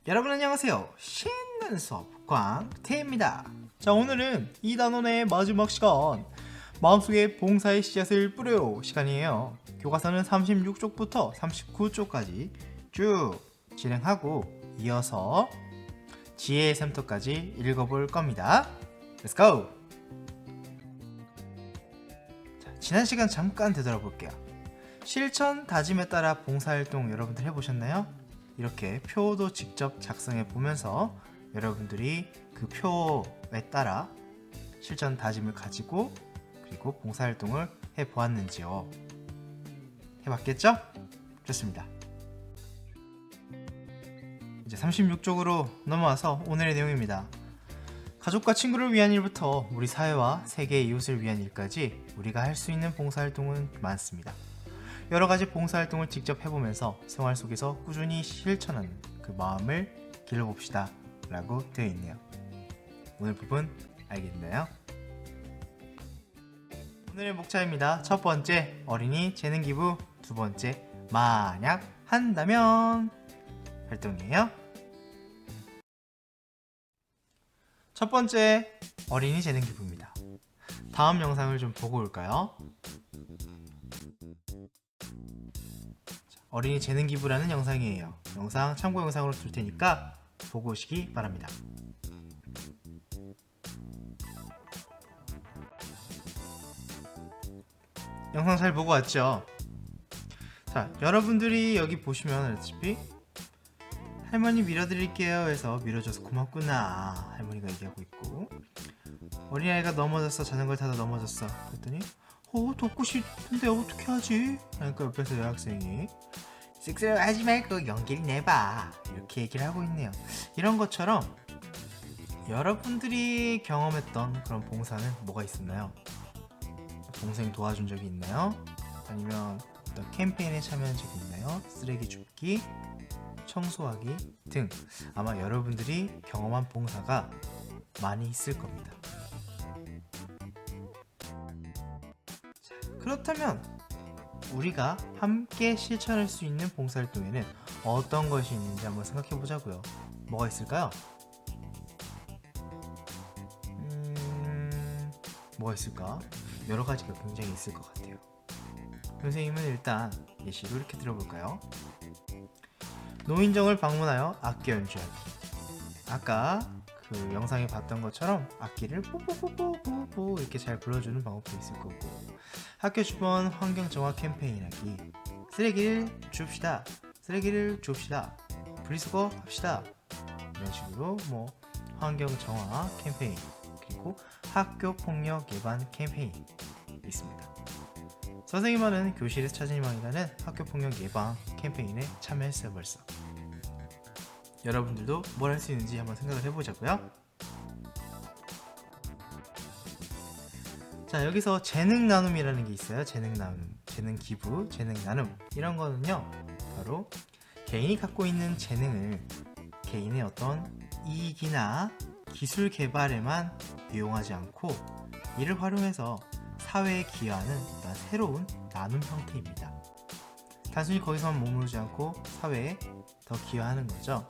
여러분 안녕하세요. 신나는 수업 광태입니다. 자, 오늘은 이 단원의 마지막 시간, 마음속에 봉사의 씨앗을 뿌려요 시간이에요. 교과서는 36쪽부터 39쪽까지 쭉 진행하고 이어서 지혜의 샘터까지 읽어볼 겁니다. Let's go! 자, 지난 시간 잠깐 되돌아볼게요. 실천 다짐에 따라 봉사활동 여러분들 해보셨나요? 이렇게 표도 직접 작성해 보면서 여러분들이 그 표에 따라 실천 다짐을 가지고 그리고 봉사활동을 해 보았는지요? 해봤겠죠? 좋습니다. 이제 36쪽으로 넘어와서 오늘의 내용입니다. 가족과 친구를 위한 일부터 우리 사회와 세계의 이웃을 위한 일까지 우리가 할 수 있는 봉사활동은 많습니다. 여러가지 봉사활동을 직접 해보면서 생활 속에서 꾸준히 실천하는 그 마음을 길러봅시다 라고 되어 있네요. 오늘 부분 알겠나요? 오늘의 목차입니다. 첫 번째, 어린이 재능기부. 두 번째, 만약 한다면 활동이에요. 첫 번째, 어린이 재능기부입니다. 다음 영상을 좀 보고 올까요? 어린이 재능기부라는 영상이에요. 영상 참고 영상으로 둘 테니까 보고 오시기 바랍니다. 영상 잘 보고 왔죠? 자, 여러분들이 여기 보시면 알다시피 할머니 밀어드릴게요 해서 밀어줘서 고맙구나 할머니가 얘기하고 있고, 어린아이가 넘어졌어, 자전거를 타다 넘어졌어 그랬더니 돕고 싶은데 어떻게 하지? 그러니까 옆에서 여학생이 쓱쓱 하지 말고 연기를 내봐 이렇게 얘기를 하고 있네요. 이런 것처럼 여러분들이 경험했던 그런 봉사는 뭐가 있었나요? 동생 도와준 적이 있나요? 아니면 어떤 캠페인에 참여한 적이 있나요? 쓰레기 줍기, 청소하기 등 아마 여러분들이 경험한 봉사가 많이 있을 겁니다. 그렇다면 우리가 함께 실천할 수 있는 봉사활동에는 어떤 것이 있는지 한번 생각해 보자고요. 뭐가 있을까요? 뭐가 있을까? 여러 가지가 굉장히 있을 것 같아요. 선생님은 일단 예시로 이렇게 들어볼까요? 노인정을 방문하여 악기 연주하기. 아까 그 영상에 봤던 것처럼 악기를 뽀뽀뽀뽀뽀 이렇게 잘 불러주는 방법도 있을 거고, 학교 주변 환경 정화 캠페인 하기, 쓰레기를 줍시다, 쓰레기를 줍시다, 분리수거 합시다, 이런 식으로 뭐 환경 정화 캠페인, 그리고 학교 폭력 예방 캠페인 있습니다. 선생님은 교실에서 찾은 희망이라는 학교 폭력 예방 캠페인에 참여했어요. 벌써 여러분들도 뭘 할 수 있는지 한번 생각을 해보자고요. 자, 여기서 재능 나눔이라는 게 있어요. 재능 나눔, 재능 기부, 재능 나눔, 이런 거는요 바로 개인이 갖고 있는 재능을 개인의 어떤 이익이나 기술 개발에만 이용하지 않고 이를 활용해서 사회에 기여하는 어떤 새로운 나눔 형태입니다. 단순히 거기서만 머무르지 않고 사회에 더 기여하는 거죠.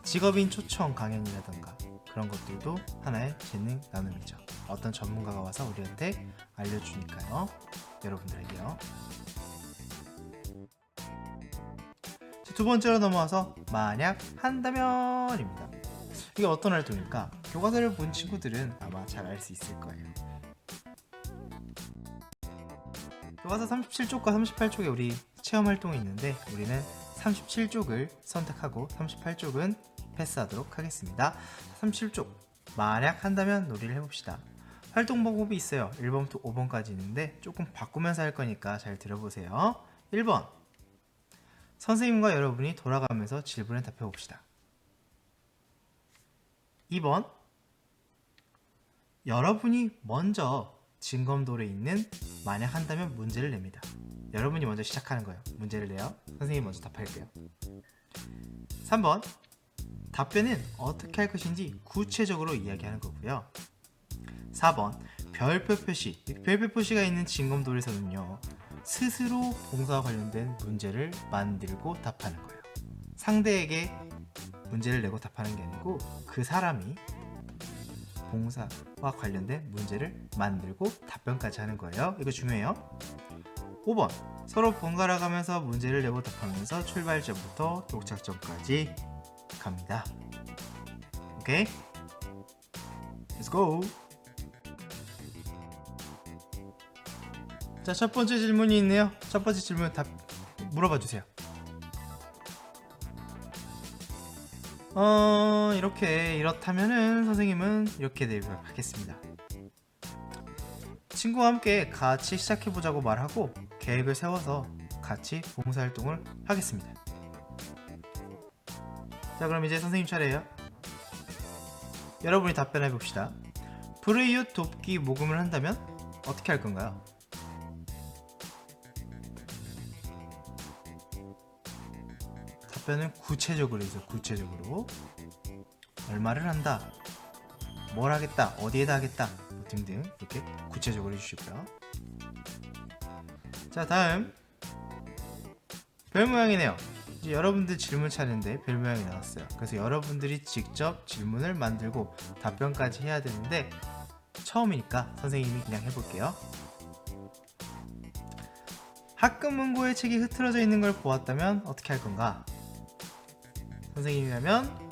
직업인 초청 강연이라던가 그런 것들도 하나의 재능 나눔이죠. 어떤 전문가가 와서 우리한테 알려주니까요. 여러분들에게요. 두 번째로 넘어와서 만약 한다면입니다. 이게 어떤 활동일까? 교과서를 본 친구들은 아마 잘 알 수 있을 거예요. 교과서 37쪽과 38쪽에 우리 체험 활동이 있는데 우리는 37쪽을 선택하고 38쪽은 패스하도록 하겠습니다. 37쪽 만약 한다면 놀이를 해봅시다. 활동 방법이 있어요. 1번부터 5번까지 있는데 조금 바꾸면서 할 거니까 잘 들어보세요. 1번, 선생님과 여러분이 돌아가면서 질문에 답해봅시다. 2번, 여러분이 먼저 진검도에 있는 만약 한다면 문제를 냅니다. 여러분이 먼저 시작하는 거예요. 문제를 내요. 선생님이 먼저 답할게요. 3번, 답변은 어떻게 할 것인지 구체적으로 이야기하는 거고요. 4번, 별표 표시. 별표 표시가 있는 진검도에서는요 스스로 봉사와 관련된 문제를 만들고 답하는 거예요. 상대에게 문제를 내고 답하는 게 아니고 그 사람이 봉사와 관련된 문제를 만들고 답변까지 하는 거예요. 이거 중요해요. 5번 서로 번갈아 가면서 문제를 내고 답하면서 출발점부터 도착점까지 갑니다. 오케이? Let's go! 자, 첫 번째 질문이 있네요. 첫 번째 질문 답 물어봐 주세요. 이렇다면은 선생님은 이렇게 대답하겠습니다. 친구와 함께 같이 시작해보자고 말하고 계획을 세워서 같이 봉사활동을 하겠습니다. 자, 그럼 이제 선생님 차례예요. 여러분이 답변해 봅시다. 불의웃 돕기 모금을 한다면 어떻게 할 건가요? 답변은 구체적으로 해서 구체적으로 얼마를 한다, 뭘 하겠다, 어디에다 하겠다 뭐 등등 이렇게 구체적으로 해주시고요. 자, 다음 별 모양이네요. 이제 여러분들 질문 차례인데 별 모양이 나왔어요. 그래서 여러분들이 직접 질문을 만들고 답변까지 해야 되는데 처음이니까 선생님이 그냥 해볼게요. 학급문고의 책이 흐트러져 있는 걸 보았다면 어떻게 할 건가? 선생님이라면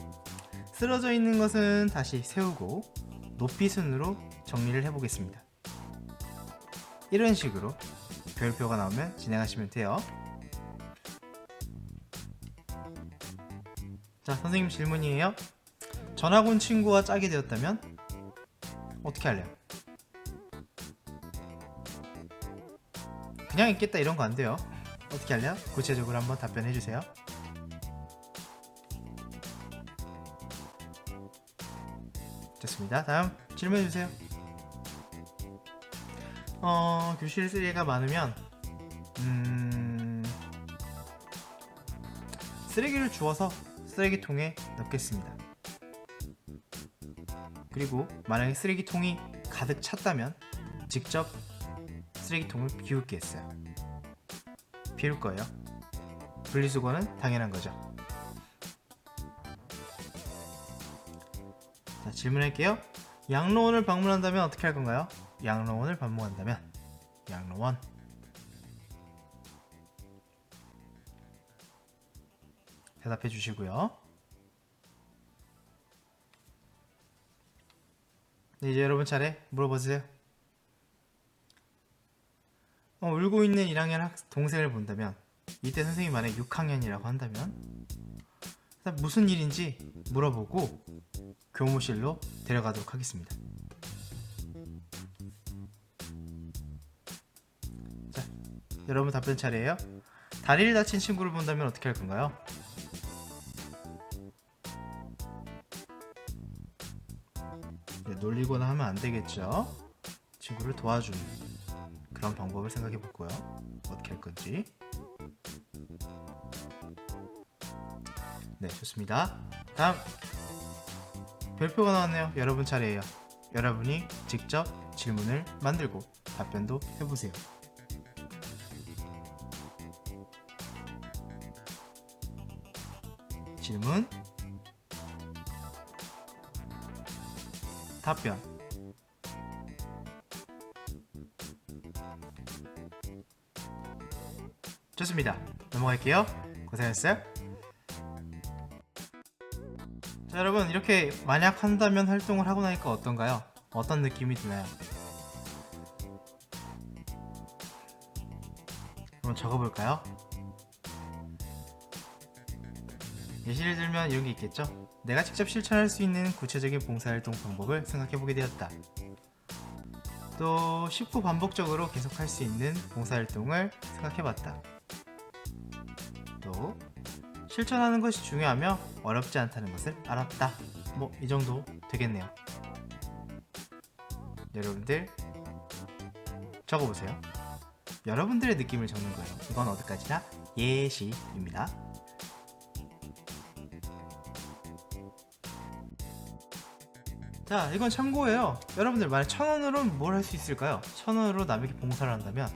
쓰러져 있는 것은 다시 세우고 높이 순으로 정리를 해보겠습니다. 이런 식으로 별표가 나오면 진행하시면 돼요. 자, 선생님 질문이에요. 전학 온 친구와 짝이 되었다면 어떻게 할래요? 그냥 있겠다 이런 거 안 돼요. 어떻게 할래요? 구체적으로 한번 답변해 주세요. 좋습니다. 다음 질문해 주세요. 교실 쓰레기가 많으면 쓰레기를 주워서 쓰레기통에 넣겠습니다. 그리고 만약에 쓰레기통이 가득 찼다면 직접 쓰레기통을 비울게 했어요. 비울 거예요. 분리수거는 당연한 거죠. 자, 질문할게요. 양로원을 방문한다면 어떻게 할 건가요? 양로원을 방문한다면 양로원 대답해 주시고요. 네, 이제 여러분 차례 물어보세요. 울고 있는 1학년 동생을 본다면 이때 선생님이 만약에 6학년이라고 한다면 무슨 일인지 물어보고 교무실로 데려가도록 하겠습니다. 자, 여러분 답변 차례예요. 다리를 다친 친구를 본다면 어떻게 할 건가요? 네, 놀리거나 하면 안 되겠죠. 친구를 도와주는 그런 방법을 생각해 볼 거예요. 어떻게 할 건지. 네, 좋습니다. 다음 별표가 나왔네요. 여러분 차례예요. 여러분이 직접 질문을 만들고 답변도 해보세요. 질문, 답변. 좋습니다. 넘어갈게요. 고생하셨어요. 자, 여러분 이렇게 만약 한다면 활동을 하고 나니까 어떤가요? 어떤 느낌이 드나요? 그럼 적어볼까요? 예시를 들면 이런 게 있겠죠? 내가 직접 실천할 수 있는 구체적인 봉사활동 방법을 생각해보게 되었다. 또 쉽고 반복적으로 계속할 수 있는 봉사활동을 생각해봤다. 또 실천하는 것이 중요하며 어렵지 않다는 것을 알았다. 뭐 이 정도 되겠네요. 여러분들 적어보세요. 여러분들의 느낌을 적는 거예요. 이건 어디까지나 예시입니다. 자, 이건 참고예요. 여러분들 만약 1,000원으로 뭘 할 수 있을까요? 1,000원으로 남에게 봉사를 한다면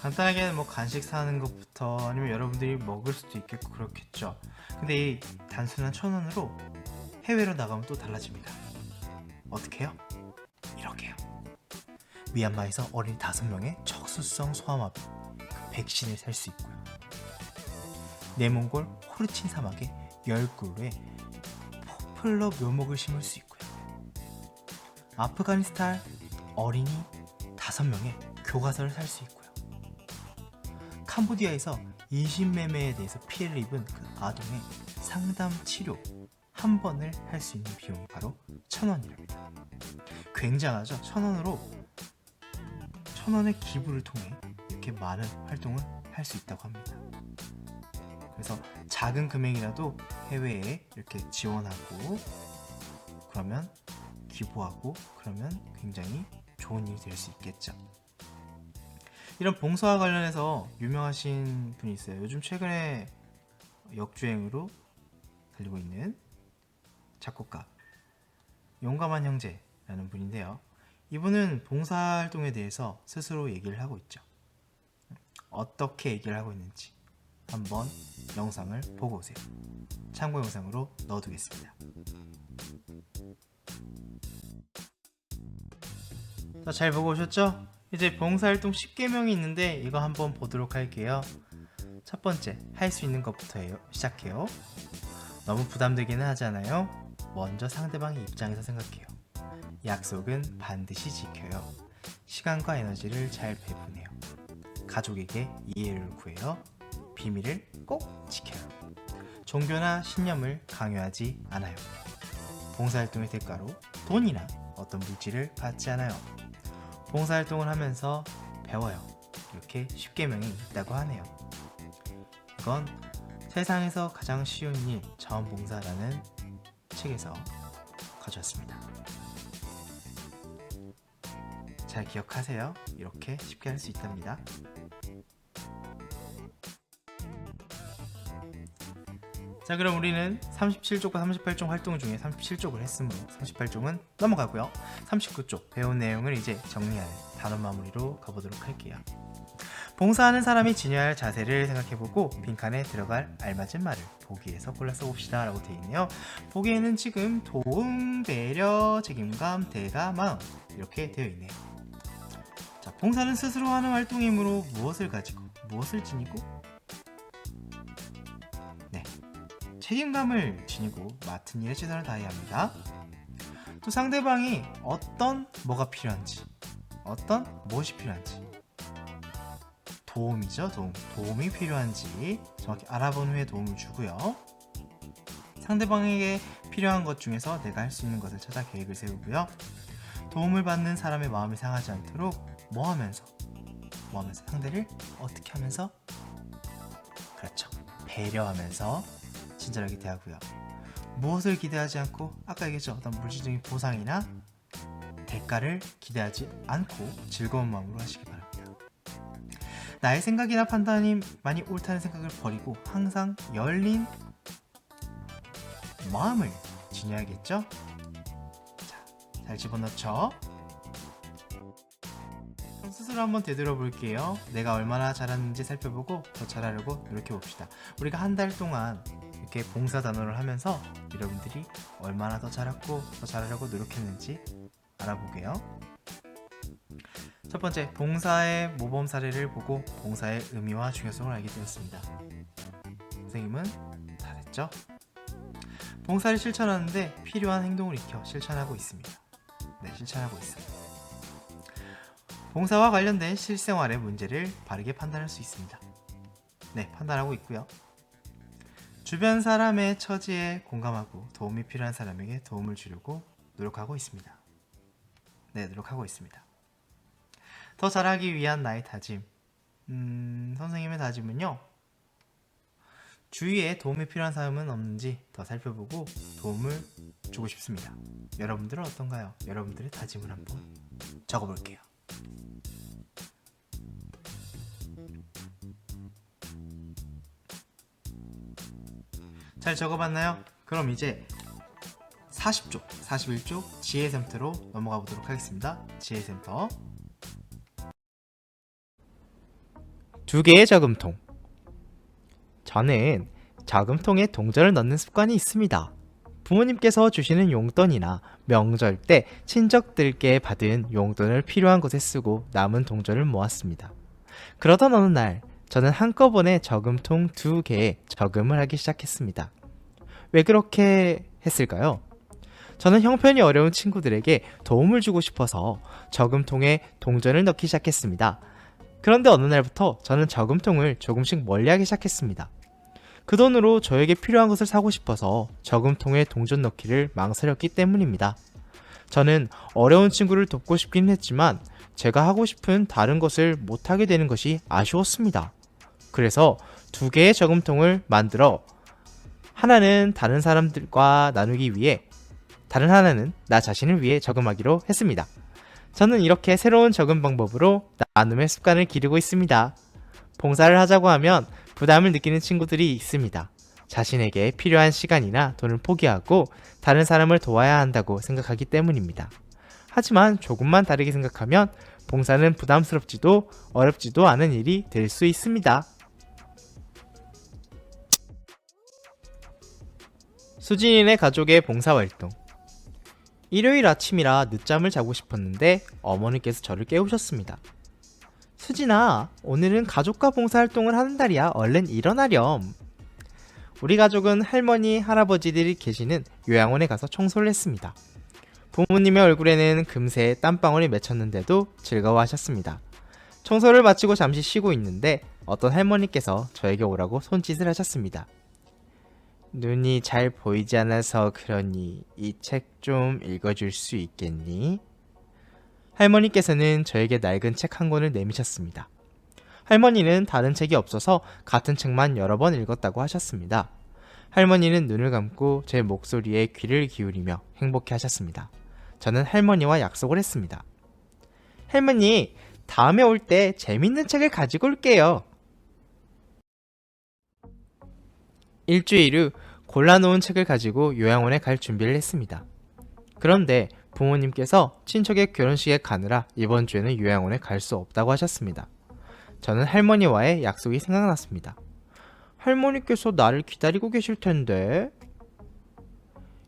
간단하게는 뭐 간식 사는 것부터 1000원부터 아니면 여러분들이 먹을 수도 있겠고 그렇겠죠. 근데 이 단순한 1000원으로 해외로 나가면 또 달라집니다. 어떻게 해요? 이렇게요. 미얀마에서 어린이 5명의 척수성 소아마비 그 백신을 살 수 있고요. 내몽골 호르친 사막에 10그루의 포플러 묘목을 심을 수 있고요. 아프가니스탄 어린이 5명의 교과서를 살 수 있고요. 캄보디아에서 인신매매에 대해서 피해를 입은 그 아동의 상담 치료 한 번을 할 수 있는 비용이 바로 1000원이랍니다. 굉장하죠? 1000원의 기부를 통해 이렇게 많은 활동을 할 수 있다고 합니다. 그래서 작은 금액이라도 해외에 이렇게 지원하고 그러면 기부하고 그러면 굉장히 좋은 일이 될 수 있겠죠. 이런 봉사와 관련해서 유명하신 분이 있어요. 요즘 최근에 역주행으로 달리고 있는 작곡가 용감한 형제라는 분인데요. 이분은 봉사활동에 대해서 스스로 얘기를 하고 있죠. 어떻게 얘기를 하고 있는지 한번 영상을 보고 오세요. 참고 영상으로 넣어두겠습니다. 자, 잘 보고 오셨죠? 이제 봉사활동 10계명이 있는데 이거 한번 보도록 할게요. 첫 번째, 할 수 있는 것부터 시작해요. 너무 부담되기는 하잖아요. 먼저 상대방의 입장에서 생각해요. 약속은 반드시 지켜요. 시간과 에너지를 잘 배분해요. 가족에게 이해를 구해요. 비밀을 꼭 지켜요. 종교나 신념을 강요하지 않아요. 봉사활동의 대가로 돈이나 어떤 물질을 받지 않아요. 봉사활동을 하면서 배워요. 이렇게 10계명이 있다고 하네요. 이건 세상에서 가장 쉬운 일 자원봉사라는 책에서 가져왔습니다. 잘 기억하세요. 이렇게 쉽게 할 수 있답니다. 자, 그럼 우리는 37쪽과 38쪽 활동 중에 37쪽을 했으므로 38쪽은 넘어가고요. 39쪽 배운 내용을 이제 정리할 단원 마무리로 가보도록 할게요. 봉사하는 사람이 지녀야 할 자세를 생각해보고 빈칸에 들어갈 알맞은 말을 보기에서 골라 써봅시다 라고 되어 있네요. 보기에는 지금 도움, 배려, 책임감, 대가, 마음 이렇게 되어 있네요. 자, 봉사는 스스로 하는 활동이므로 무엇을 가지고 무엇을 지니고 책임감을 지니고 맡은 일에 최선을 다해야 합니다. 또 상대방이 뭐가 필요한지 무엇이 필요한지 도움이죠. 도움이 필요한지 정확히 알아본 후에 도움을 주고요. 상대방에게 필요한 것 중에서 내가 할 수 있는 것을 찾아 계획을 세우고요. 도움을 받는 사람의 마음이 상하지 않도록 뭐 하면서 상대를 어떻게 하면서 그렇죠. 배려하면서 친절하게 대하고요. 무엇을 기대하지 않고 아까 얘기했죠. 어떤 물질적인 보상이나 대가를 기대하지 않고 즐거운 마음으로 하시기 바랍니다. 나의 생각이나 판단이 많이 옳다는 생각을 버리고 항상 열린 마음을 지녀야겠죠? 자, 잘 집어넣죠? 그럼 스스로 한번 되돌아볼게요. 내가 얼마나 잘하는지 살펴보고 더 잘하려고 노력해봅시다. 우리가 한 달 동안 이렇게 봉사단원을 하면서 여러분들이 얼마나 더 잘하려고 노력했는지 알아보게요. 첫 번째, 봉사의 모범 사례를 보고 봉사의 의미와 중요성을 알게 되었습니다. 선생님은 잘했죠? 봉사를 실천하는데 필요한 행동을 익혀 실천하고 있습니다. 네, 실천하고 있어요. 봉사와 관련된 실생활의 문제를 바르게 판단할 수 있습니다. 네, 판단하고 있고요. 주변 사람의 처지에 공감하고 도움이 필요한 사람에게 도움을 주려고 노력하고 있습니다. 네, 노력하고 있습니다. 더 잘하기 위한 나의 다짐. 선생님의 다짐은요. 주위에 도움이 필요한 사람은 없는지 더 살펴보고 도움을 주고 싶습니다. 여러분들은 어떤가요? 여러분들의 다짐을 한번 적어볼게요. 잘 적어봤나요? 그럼 이제 40쪽, 41쪽 지혜센터로 넘어가 보도록 하겠습니다. 지혜센터. 두 개의 저금통. 저는 저금통에 동전을 넣는 습관이 있습니다. 부모님께서 주시는 용돈이나 명절 때 친척들께 받은 용돈을 필요한 곳에 쓰고 남은 동전을 모았습니다. 그러던 어느 날 저는 한꺼번에 저금통 2개에 저금을 하기 시작했습니다. 왜 그렇게 했을까요? 저는 형편이 어려운 친구들에게 도움을 주고 싶어서 저금통에 동전을 넣기 시작했습니다. 그런데 어느 날부터 저는 저금통을 조금씩 멀리하기 시작했습니다. 그 돈으로 저에게 필요한 것을 사고 싶어서 저금통에 동전 넣기를 망설였기 때문입니다. 저는 어려운 친구를 돕고 싶긴 했지만 제가 하고 싶은 다른 것을 못하게 되는 것이 아쉬웠습니다. 그래서 2개의 저금통을 만들어 하나는 다른 사람들과 나누기 위해, 다른 하나는 나 자신을 위해 저금하기로 했습니다. 저는 이렇게 새로운 저금 방법으로 나눔의 습관을 기르고 있습니다. 봉사를 하자고 하면 부담을 느끼는 친구들이 있습니다. 자신에게 필요한 시간이나 돈을 포기하고 다른 사람을 도와야 한다고 생각하기 때문입니다. 하지만 조금만 다르게 생각하면 봉사는 부담스럽지도 어렵지도 않은 일이 될 수 있습니다. 수진이네 가족의 봉사활동. 일요일 아침이라 늦잠을 자고 싶었는데 어머니께서 저를 깨우셨습니다. 수진아, 오늘은 가족과 봉사활동을 하는 날이야. 얼른 일어나렴. 우리 가족은 할머니, 할아버지들이 계시는 요양원에 가서 청소를 했습니다. 부모님의 얼굴에는 금세 땀방울이 맺혔는데도 즐거워하셨습니다. 청소를 마치고 잠시 쉬고 있는데 어떤 할머니께서 저에게 오라고 손짓을 하셨습니다. 눈이 잘 보이지 않아서 그러니 이 책 좀 읽어줄 수 있겠니? 할머니께서는 저에게 낡은 책 한 권을 내미셨습니다. 할머니는 다른 책이 없어서 같은 책만 여러 번 읽었다고 하셨습니다. 할머니는 눈을 감고 제 목소리에 귀를 기울이며 행복해 하셨습니다. 저는 할머니와 약속을 했습니다. 할머니, 다음에 올 때 재밌는 책을 가지고 올게요. 일주일 후 골라놓은 책을 가지고 요양원에 갈 준비를 했습니다. 그런데 부모님께서 친척의 결혼식에 가느라 이번 주에는 요양원에 갈 수 없다고 하셨습니다. 저는 할머니와의 약속이 생각났습니다. 할머니께서 나를 기다리고 계실 텐데.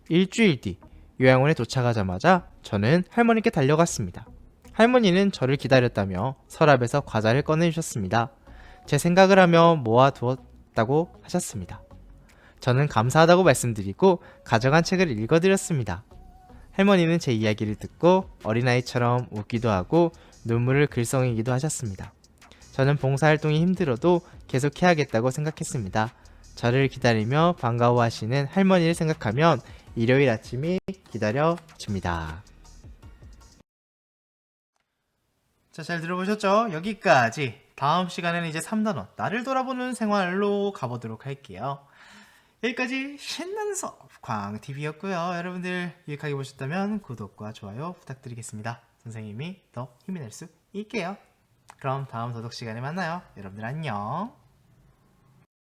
일주일 뒤 요양원에 도착하자마자 저는 할머니께 달려갔습니다. 할머니는 저를 기다렸다며 서랍에서 과자를 꺼내주셨습니다. 제 생각을 하며 모아두었다고 하셨습니다. 저는 감사하다고 말씀드리고 가져간 책을 읽어드렸습니다. 할머니는 제 이야기를 듣고 어린아이처럼 웃기도 하고 눈물을 글썽이기도 하셨습니다. 저는 봉사활동이 힘들어도 계속 해야겠다고 생각했습니다. 저를 기다리며 반가워하시는 할머니를 생각하면 일요일 아침이 기다려집니다. 자, 잘 들어보셨죠? 여기까지. 다음 시간에는 이제 3단원 나를 돌아보는 생활로 가보도록 할게요. 여기까지 신나는 수업 광TV였고요. 여러분들 유익하게 보셨다면 구독과 좋아요 부탁드리겠습니다. 선생님이 더 힘이 날 수 있게요. 그럼 다음 도덕 시간에 만나요. 여러분들 안녕.